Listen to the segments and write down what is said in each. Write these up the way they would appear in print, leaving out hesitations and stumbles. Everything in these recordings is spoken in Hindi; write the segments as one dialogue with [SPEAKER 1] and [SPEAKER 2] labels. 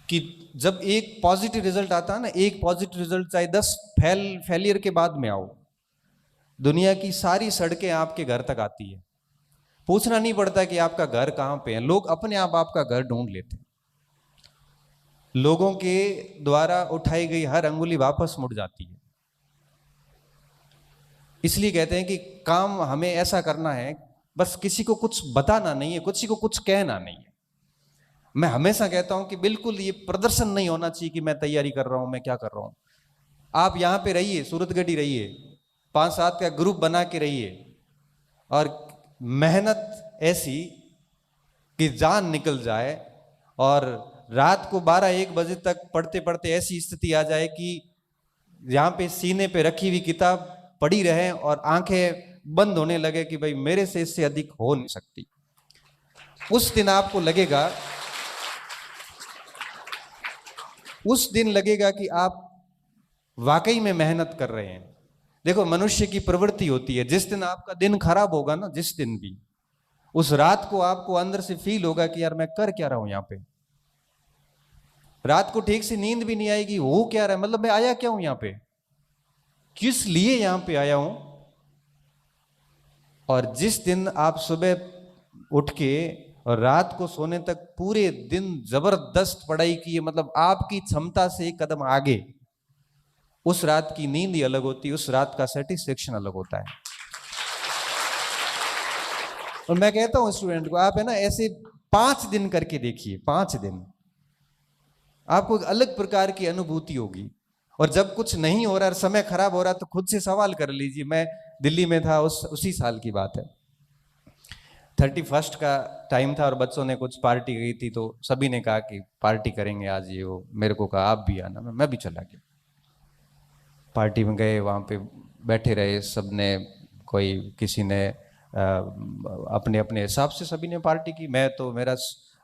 [SPEAKER 1] कि जब एक पॉजिटिव रिजल्ट आता है ना, एक पॉजिटिव रिजल्ट चाहे 10 फेलियर के बाद में आओ, दुनिया की सारी सड़कें आपके घर तक आती है। पूछना नहीं पड़ता कि आपका घर कहां पे है, लोग अपने आप आपका घर ढूंढ लेते हैं। लोगों के द्वारा उठाई गई हर अंगुली वापस मुड़ जाती है। इसलिए कहते हैं कि काम हमें ऐसा करना है, बस किसी को कुछ बताना नहीं है, किसी को कुछ कहना नहीं है। मैं हमेशा कहता हूं कि बिल्कुल ये प्रदर्शन नहीं होना चाहिए कि मैं तैयारी कर रहा हूं, मैं क्या कर रहा हूं। आप यहां पे रहिए, सूरतगढ़ी रहिए, 5-7 का ग्रुप बना के रहिए, और मेहनत ऐसी कि जान निकल जाए, और रात को 12-1 बजे तक पढ़ते पढ़ते ऐसी स्थिति आ जाए कि यहां पे सीने पे रखी हुई किताब पड़ी रहे और आंखें बंद होने लगे कि भाई मेरे से इससे अधिक हो नहीं सकती। उस दिन आपको लगेगा, उस दिन लगेगा कि आप वाकई में मेहनत कर रहे हैं। देखो, मनुष्य की प्रवृत्ति होती है, जिस दिन आपका दिन खराब होगा ना, जिस दिन भी, उस रात को आपको अंदर से फील होगा कि यार मैं कर क्या रहा हूं यहां पे। रात को ठीक से नींद भी नहीं आएगी, हो क्या रहा है, मतलब मैं आया क्या हूं यहां पे, किस लिए यहां पे आया हूं। और जिस दिन आप सुबह उठ के और रात को सोने तक पूरे दिन जबरदस्त पढ़ाई की है, मतलब आपकी क्षमता से एक कदम आगे, उस रात की नींद ही अलग होती है, उस रात का सेटिस्फेक्शन अलग होता है। और मैं कहता हूं स्टूडेंट को, आप है ना ऐसे 5 दिन करके देखिए, 5 दिन आपको एक अलग प्रकार की अनुभूति होगी। और जब कुछ नहीं हो रहा, समय खराब हो रहा, तो खुद से सवाल कर लीजिए। मैं दिल्ली में था, उसी साल की बात है, 31 का टाइम था और बच्चों ने कुछ पार्टी गई थी, तो सभी ने कहा कि पार्टी करेंगे आज, ये वो, मेरे को कहा आप भी आना, मैं भी चला गया। पार्टी में गए, वहाँ पे बैठे रहे सबने, कोई किसी ने अपने अपने हिसाब से सभी ने पार्टी की। मैं तो मेरा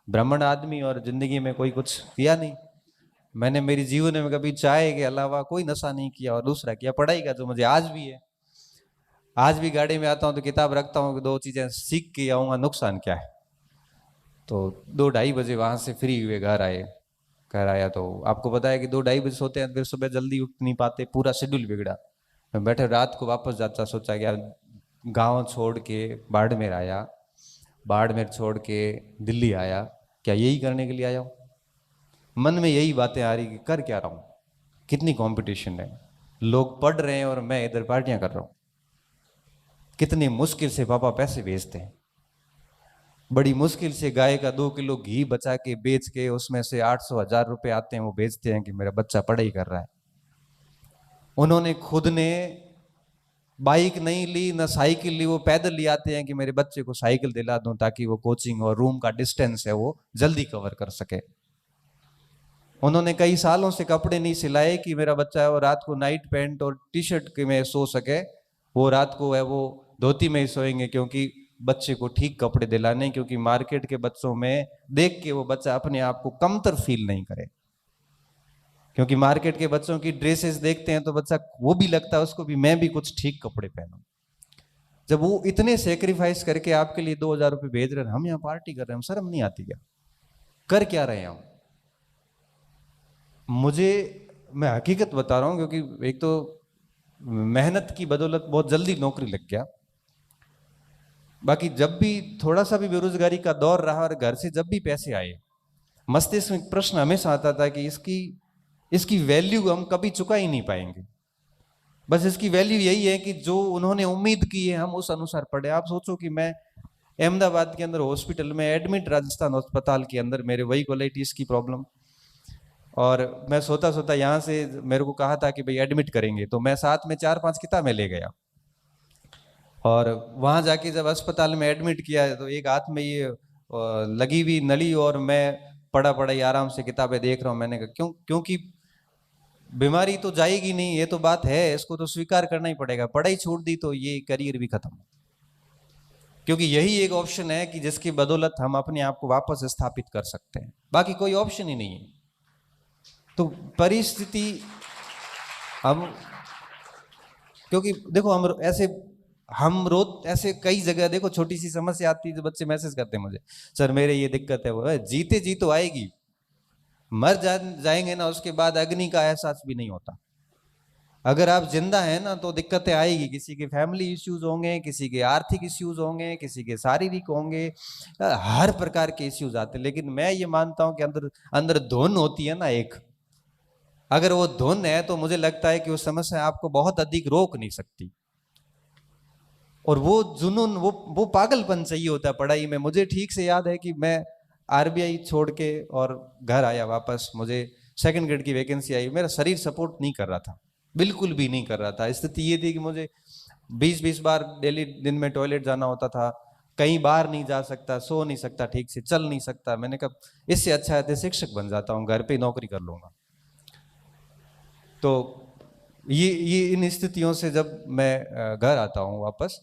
[SPEAKER 1] ब्राह्मण आदमी और जिंदगी में कोई कुछ किया नहीं, मैंने मेरी जीवन में कभी चाय के अलावा कोई नशा नहीं किया, और दूसरा किया पढ़ाई का, जो मुझे आज भी है। आज भी गाड़ी में आता हूँ तो किताब रखता हूँ कि 2 चीजें सीख के आऊंगा, नुकसान क्या है। तो 2-2:30 बजे वहां से फ्री हुए घर आए। घर आया तो आपको पता है कि 2-2:30 बजे सोते हैं, फिर सुबह जल्दी उठ नहीं पाते, पूरा शेड्यूल बिगड़ा। मैं बैठे रात को वापस जाता, सोचा कि यार गाँव छोड़ के बाड़मेर आया, बाड़मेर छोड़ के दिल्ली आया, क्या यही करने के लिए आया हूँ। मन में यही बातें आ रही कि कर क्या रहा हूँ, कितनी कंपटीशन है, लोग पढ़ रहे हैं और मैं इधर पार्टियां कर रहा हूँ। कितनी मुश्किल से पापा पैसे भेजते हैं, बड़ी मुश्किल से गाय का 2 किलो घी बचा के बेच के उसमें से 800-1000 रुपए आते हैं, वो बेचते हैं कि मेरा बच्चा पढ़ाई कर रहा है। उन्होंने खुद ने बाइक नहीं ली, ना साइकिल ली, वो पैदल ले आते हैं कि मेरे बच्चे को साइकिल दिला दूं ताकि वो कोचिंग और रूम का डिस्टेंस है वो जल्दी कवर कर सके। उन्होंने कई सालों से कपड़े नहीं सिलाए कि मेरा बच्चा है वो रात को नाइट पैंट और टी शर्ट के में सो सके, वो रात को है वो धोती में ही सोएंगे, क्योंकि बच्चे को ठीक कपड़े दिलाने, क्योंकि मार्केट के बच्चों में देख के वो बच्चा अपने आप को कमतर फील नहीं करे। क्योंकि मार्केट के बच्चों की ड्रेसेस देखते हैं तो बच्चा वो भी लगता है उसको भी मैं भी कुछ ठीक कपड़े पहनूं। जब वो इतने सेक्रीफाइस करके आपके लिए 2000 रुपए भेज रहे हैं, हम यहाँ पार्टी कर रहे हैं, शर्म नहीं आती क्या, कर क्या रहे हैं हम। मुझे, मैं हकीकत बता रहा हूं, क्योंकि एक तो मेहनत की बदौलत बहुत जल्दी नौकरी लग गया, बाकी जब भी थोड़ा सा भी बेरोजगारी का दौर रहा और घर से जब भी पैसे आए, मस्तिष्क में प्रश्न हमेशा आता था कि इसकी इसकी वैल्यू हम कभी चुका ही नहीं पाएंगे। बस इसकी वैल्यू यही है कि जो उन्होंने उम्मीद की है हम उस अनुसार पढ़े। आप सोचो कि मैं अहमदाबाद के अंदर हॉस्पिटल में एडमिट, राजस्थान अस्पताल के अंदर, मेरे वही कोलाइटिस की प्रॉब्लम, और मैं सोता सोता यहाँ से मेरे को कहा था कि भाई एडमिट करेंगे, तो मैं साथ में 4-5 किताबें ले गया, और वहां जाके जब अस्पताल में एडमिट किया तो एक हाथ में ये लगी हुई नली, और मैं पढ़ा पढ़ाई आराम से किताबें देख रहा हूँ। मैंने कहा क्यों, क्योंकि बीमारी तो जाएगी नहीं, ये तो बात है, इसको तो स्वीकार करना ही पड़ेगा। पढ़ाई छोड़ दी तो ये करियर भी खत्म, क्योंकि यही एक ऑप्शन है कि जिसकी बदौलत हम अपने आप को वापस स्थापित कर सकते हैं, बाकी कोई ऑप्शन ही नहीं है। तो परिस्थिति हम, क्योंकि देखो हम ऐसे हम रोज ऐसे कई जगह देखो, छोटी सी समस्या आती है तो बच्चे मैसेज करते हैं मुझे, सर मेरे ये दिक्कत है, वो है, जीते जी तो आएगी, जाएंगे ना उसके बाद अग्नि का एहसास भी नहीं होता। अगर आप जिंदा हैं ना तो दिक्कतें आएगी, किसी के फैमिली इश्यूज होंगे, किसी के आर्थिक इश्यूज होंगे, किसी के शारीरिक होंगे, हर प्रकार के इश्यूज आते हैं। लेकिन मैं ये मानता हूं कि अंदर अंदर धुन होती है ना एक, अगर वो धुन है तो मुझे लगता है कि वो समस्या आपको बहुत अधिक रोक नहीं सकती। और वो जुनून, वो पागलपन चाहिए होता है पढ़ाई में। मुझे ठीक से याद है कि मैं आरबीआई छोड़ के और घर आया वापस, मुझे सेकंड ग्रेड की वैकेंसी आई, मेरा शरीर सपोर्ट नहीं कर रहा था, बिल्कुल भी नहीं कर रहा था। स्थिति ये थी कि मुझे 20-20 बार डेली दिन में टॉयलेट जाना होता था, कहीं बाहर नहीं जा सकता, सो नहीं सकता, ठीक से चल नहीं सकता। मैंने कहा इससे अच्छा है तो शिक्षक बन जाता हूँ, घर पे नौकरी कर लूंगा। तो ये इन स्थितियों से जब मैं घर आता हूँ वापस,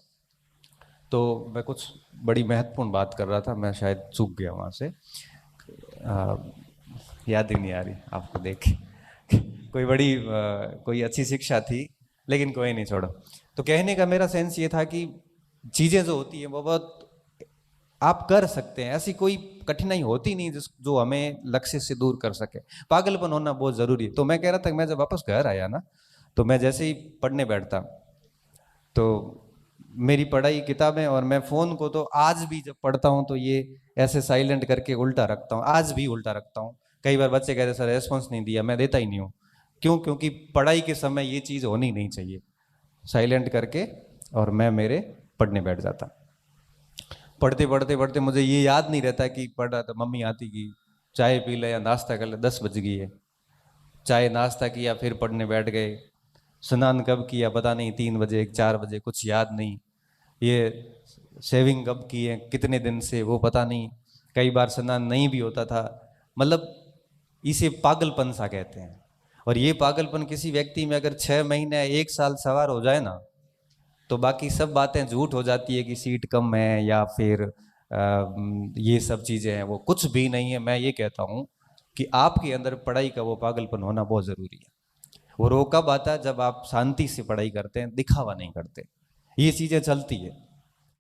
[SPEAKER 1] तो मैं कुछ बड़ी महत्वपूर्ण बात कर रहा था, मैं शायद चूक गया वहाँ से, याद ही नहीं आ रही आपको देख के। कोई बड़ी कोई अच्छी शिक्षा थी, लेकिन कोई नहीं, छोड़ो। तो कहने का मेरा सेंस ये था कि चीज़ें जो होती हैं वो बहुत आप कर सकते हैं, ऐसी कोई कठिनाई होती नहीं जिस जो हमें लक्ष्य से दूर कर सके। पागलपन होना बहुत ज़रूरी है। तो मैं कह रहा था कि मैं जब वापस घर आया ना, तो मैं जैसे ही पढ़ने बैठता तो मेरी पढ़ाई किताबें, और मैं फ़ोन को तो आज भी जब पढ़ता हूँ तो ये ऐसे साइलेंट करके उल्टा रखता हूँ, आज भी उल्टा रखता हूँ। कई बार बच्चे कहते सर रेस्पॉन्स नहीं दिया, मैं देता ही नहीं हूँ। क्यों? क्योंकि पढ़ाई के समय ये चीज़ होनी नहीं चाहिए, साइलेंट करके और मैं मेरे पढ़ने बैठ जाता। पढ़ते पढ़ते पढ़ते मुझे ये याद नहीं रहता कि पढ़ रहा था, मम्मी आती कि चाय पी ले या नाश्ता कर ले, 10 बज गई है, चाय नाश्ता किया, फिर पढ़ने बैठ गए। स्नान कब किया पता नहीं, 3 बजे 4 बजे, कुछ याद नहीं। ये शेविंग कब की है, कितने दिन से, वो पता नहीं। कई बार स्नान नहीं भी होता था। मतलब इसे पागलपन सा कहते हैं। और ये पागलपन किसी व्यक्ति में अगर 6 महीने 1 साल सवार हो जाए ना, तो बाकी सब बातें झूठ हो जाती है कि सीट कम है या फिर ये सब चीज़ें हैं, वो कुछ भी नहीं है। मैं ये कहता हूँ कि आपके अंदर पढ़ाई का वो पागलपन होना बहुत ज़रूरी है। वो रोग कब आता है? जब आप शांति से पढ़ाई करते हैं, दिखावा नहीं करते। ये चीज़ें चलती है।